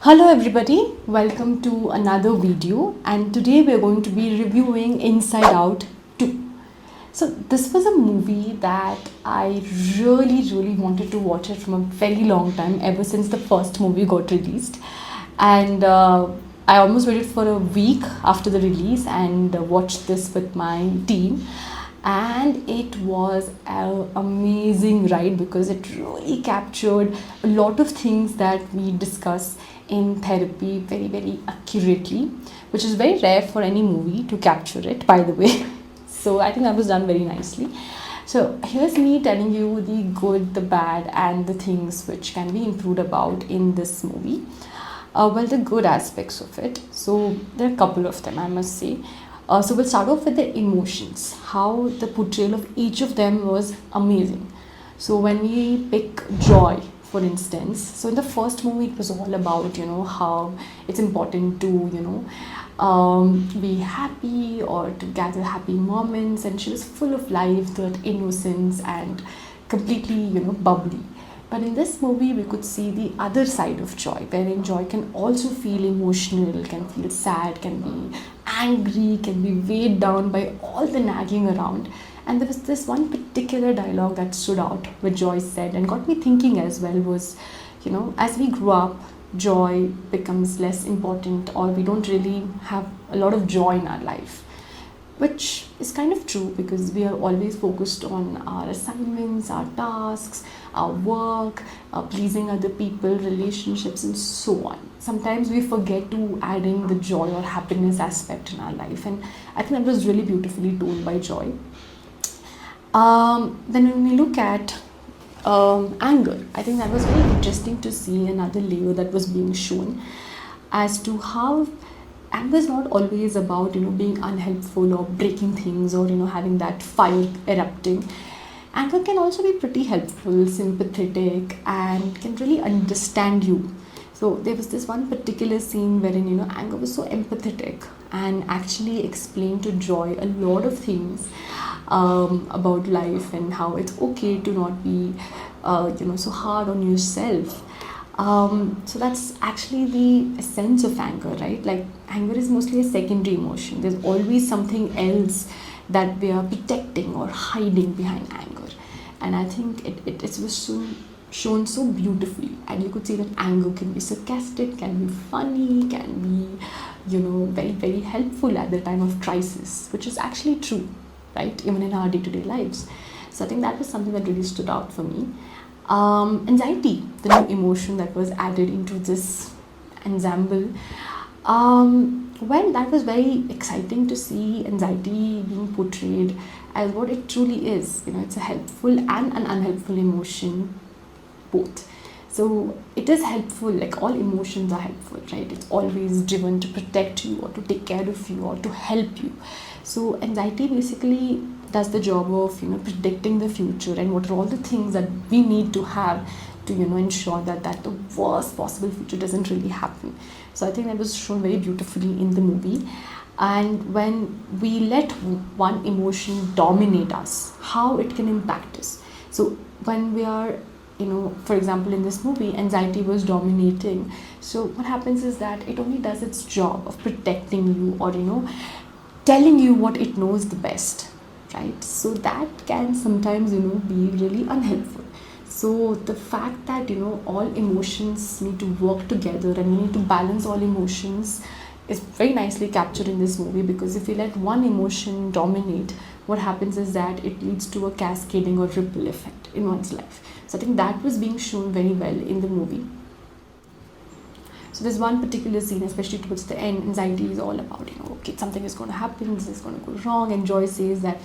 Hello everybody, welcome to another video, and today we are going to be reviewing Inside Out 2. So this was a movie that I really wanted to watch it from a very long time, ever since the first movie got released. And I almost waited for a week after the release and watched this with my team, and it was an amazing ride because it really captured a lot of things that we discuss in therapy very accurately, which is very rare for any movie to capture it, by the way. So I think that was done very nicely. So here's me telling you the good, the bad, and the things which can be improved about in this movie. Well, the good aspects of it. So there are a couple of them, I must say. So we'll start off with the emotions. How the portrayal of each of them was amazing. So when we pick joy, for instance, so in the first movie it was all about how it's important to be happy or to gather happy moments, and she was full of life, that innocence, and completely bubbly. But in this movie, we could see the other side of joy, wherein joy can also feel emotional, can feel sad, can be angry, can be weighed down by all the nagging around. And there was this one particular dialogue that stood out, which Joy said and got me thinking as well, was, as we grow up, joy becomes less important, or we don't really have a lot of joy in our life. Which is kind of true, because we are always focused on our assignments, our tasks, our work, pleasing other people, relationships, and so on. Sometimes we forget to add in the joy or happiness aspect in our life, and I think that was really beautifully told by Joy. Then when we look at anger, I think that was very interesting to see another layer that was being shown as to how anger is not always about being unhelpful or breaking things, or having that fire erupting. Anger can also be pretty helpful, sympathetic, and can really understand you. So there was this one particular scene wherein anger was so empathetic and actually explained to Joy a lot of things about life, and how it's okay to not be so hard on yourself. So that's actually the essence of anger, right? Like, anger is mostly a secondary emotion. There's always something else that we are protecting or hiding behind anger. And I think it was shown so beautifully. And you could see that anger can be sarcastic, can be funny, can be, very helpful at the time of crisis, which is actually true, right? Even in our day-to-day lives. So I think that was something that really stood out for me. Anxiety, the new emotion that was added into this ensemble. Well, that was very exciting to see anxiety being portrayed as what it truly is. It's a helpful and an unhelpful emotion, both. So it is helpful, like all emotions are helpful, right? It's always driven to protect you or to take care of you or to help you. So anxiety basically does the job of predicting the future, and what are all the things that we need to have to ensure that the worst possible future doesn't really happen. So I think that was shown very beautifully in the movie. And when we let one emotion dominate us, how it can impact us. So when we are for example, in this movie, anxiety was dominating. So what happens is that it only does its job of protecting you, or telling you what it knows the best, right? So that can sometimes be really unhelpful. So the fact that all emotions need to work together, and we need to balance all emotions, is very nicely captured in this movie. Because if you let one emotion dominate, what happens is that it leads to a cascading or ripple effect in one's life. So I think that was being shown very well in the movie. So there's one particular scene, especially towards the end, anxiety is all about, okay, something is going to happen, this is going to go wrong, and Joy says that,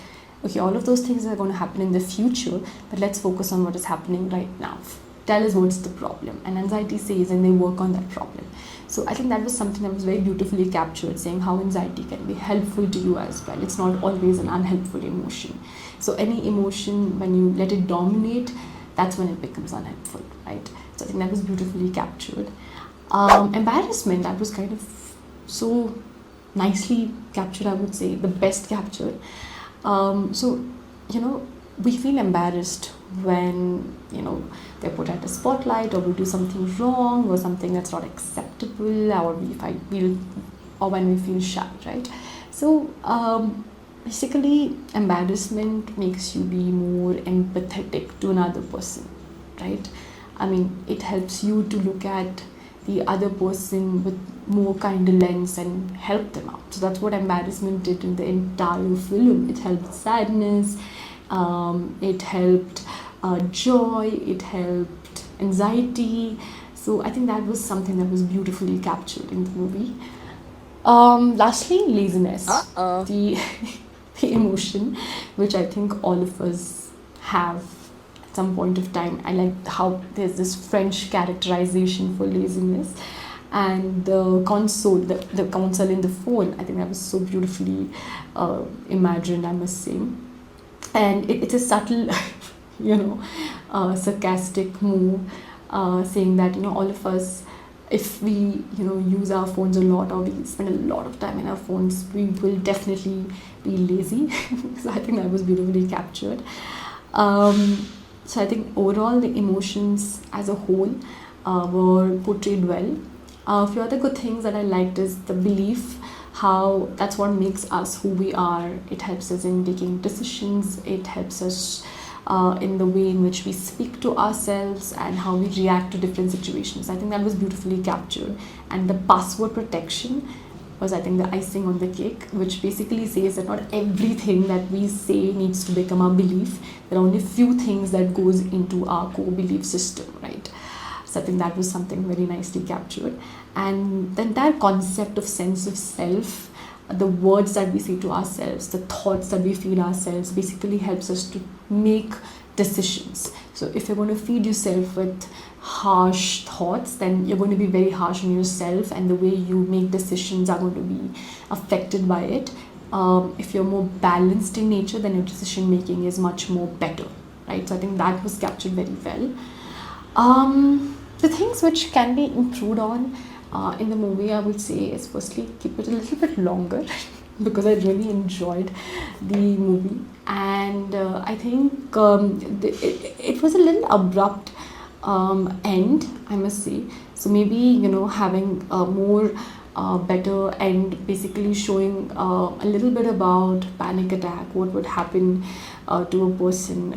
okay, all of those things are going to happen in the future, but let's focus on what is happening right now. Tell us what's the problem. And anxiety says, and they work on that problem. So I think that was something that was very beautifully captured, saying how anxiety can be helpful to you as well. It's not always an unhelpful emotion. So any emotion, when you let it dominate, that's when it becomes unhelpful, right? So I think that was beautifully captured. Embarrassment, that was kind of so nicely captured, I would say, the best captured. So we feel embarrassed when they're put at a spotlight, or we do something wrong, or something that's not acceptable, or feel, or when we feel shy, right? So basically, embarrassment makes you be more empathetic to another person, right? I mean, it helps you to look at the other person with more kind of lens and help them out. So that's what embarrassment did in the entire film. It helped sadness, it helped joy, it helped anxiety. So I think that was something that was beautifully captured in the movie. Lastly, laziness. The the emotion which I think all of us have at some point of time. I like how there's this French characterization for laziness, and the console in the phone. I think that was so beautifully imagined, I must say. And it's a subtle, sarcastic move, saying that all of us, if we use our phones a lot, or we spend a lot of time in our phones, we will definitely be lazy. So I think that was beautifully captured. So I think overall the emotions as a whole were portrayed well. A few other good things that I liked is the belief, how that's what makes us who we are. It helps us in taking decisions, it helps us in the way in which we speak to ourselves and how we react to different situations. I think that was beautifully captured. And the password protection was, I think, the icing on the cake, which basically says that not everything that we say needs to become our belief. There are only few things that goes into our core belief system, right? So I think that was something very nicely captured. And the entire concept of sense of self, the words that we say to ourselves, the thoughts that we feed ourselves, basically helps us to make decisions. So if you're going to feed yourself with harsh thoughts, then you're going to be very harsh on yourself, and the way you make decisions are going to be affected by it. If you're more balanced in nature, then your decision making is much more better, right? So I think that was captured very well. The things which can be improved on in the movie, I would say, is firstly keep it a little bit longer because I really enjoyed the movie, and I think it was a little abrupt end, I must say. So maybe having a more better end, basically showing a little bit about panic attack, what would happen to a person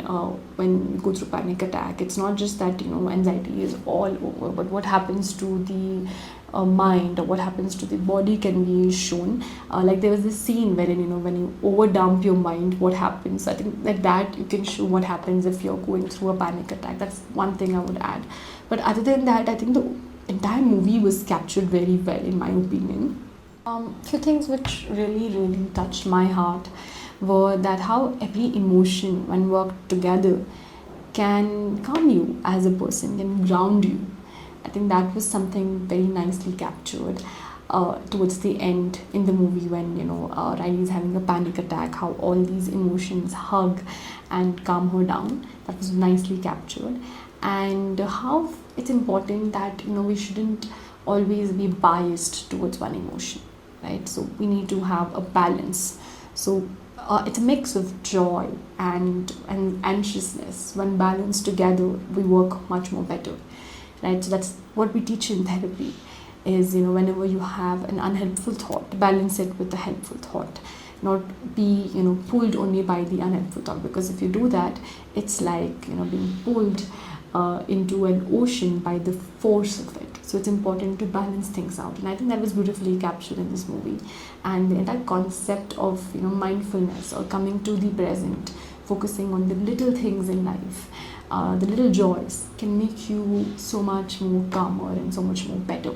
when you go through panic attack. It's not just that anxiety is all over, but what happens to the mind, or what happens to the body can be shown. Like there was this scene wherein when you overdump your mind, what happens. I think that you can show what happens if you're going through a panic attack. That's one thing I would add. But other than that, I think the entire movie was captured very well, in my opinion. Few things which really touched my heart were that how every emotion, when worked together, can calm you as a person, can ground you. I think that was something very nicely captured towards the end in the movie, when Riley is having a panic attack, how all these emotions hug and calm her down. That was nicely captured. And how it's important that we shouldn't always be biased towards one emotion, right? So we need to have a balance. So it's a mix of joy and anxiousness. When balanced together, we work much more better, right? So that's what we teach in therapy, is whenever you have an unhelpful thought, balance it with a helpful thought, not be pulled only by the unhelpful thought, because if you do that, it's like being pulled into an ocean by the force of it. So it's important to balance things out, and I think that was beautifully captured in this movie. And the entire concept of mindfulness, or coming to the present, focusing on the little things in life, the little joys, can make you so much more calmer and so much more better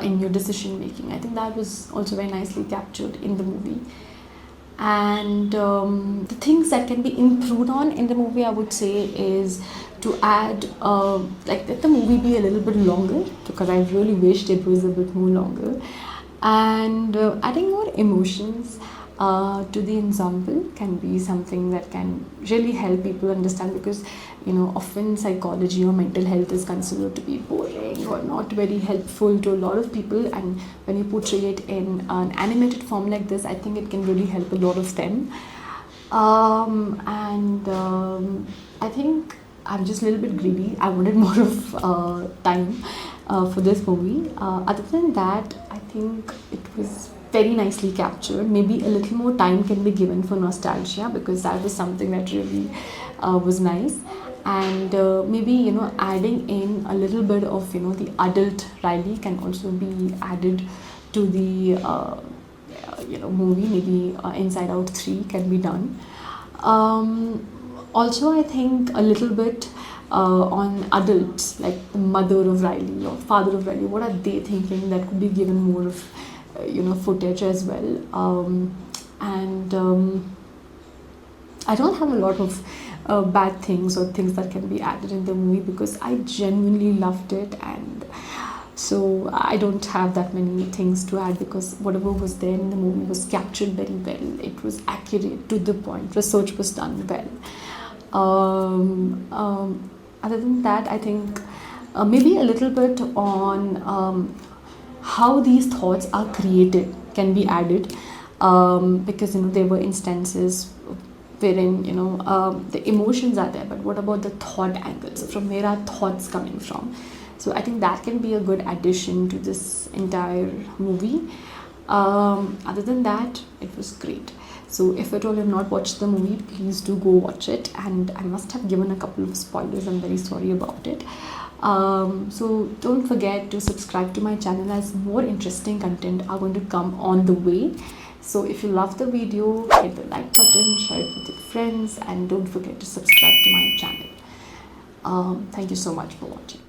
in your decision making. I think that was also very nicely captured in the movie. And the things that can be improved on in the movie, I would say, is to add let the movie be a little bit longer, because I really wished it was a bit more longer, and adding more emotions to the ensemble can be something that can really help people understand, because often psychology or mental health is considered to be boring or not very helpful to a lot of people, and when you portray it in an animated form like this, I think it can really help a lot of them. And I think I'm just a little bit greedy. I wanted more of time for this movie. Other than that, I think it was very nicely captured. Maybe a little more time can be given for nostalgia, because that was something that really was nice. And maybe, adding in a little bit of, the adult Riley can also be added to the movie. Maybe Inside Out 3 can be done. Also, I think a little bit on adults, like the mother of Riley or father of Riley. What are they thinking? That could be given more of footage as well. And I don't have a lot of bad things or things that can be added in the movie, because I genuinely loved it. And so I don't have that many things to add, because whatever was there in the movie was captured very well. It was accurate, to the point. Research was done well. Other than that, I think maybe a little bit on how these thoughts are created can be added, because there were instances wherein the emotions are there, but what about the thought angles? From where are thoughts coming from? So I think that can be a good addition to this entire movie. Other than that, it was great. So if at all you have not watched the movie, please do go watch it. And I must have given a couple of spoilers. I'm very sorry about it. So don't forget to subscribe to my channel, as more interesting content are going to come on the way. So if you love the video, hit the like button, share it with your friends, and don't forget to subscribe to my channel. Thank you so much for watching.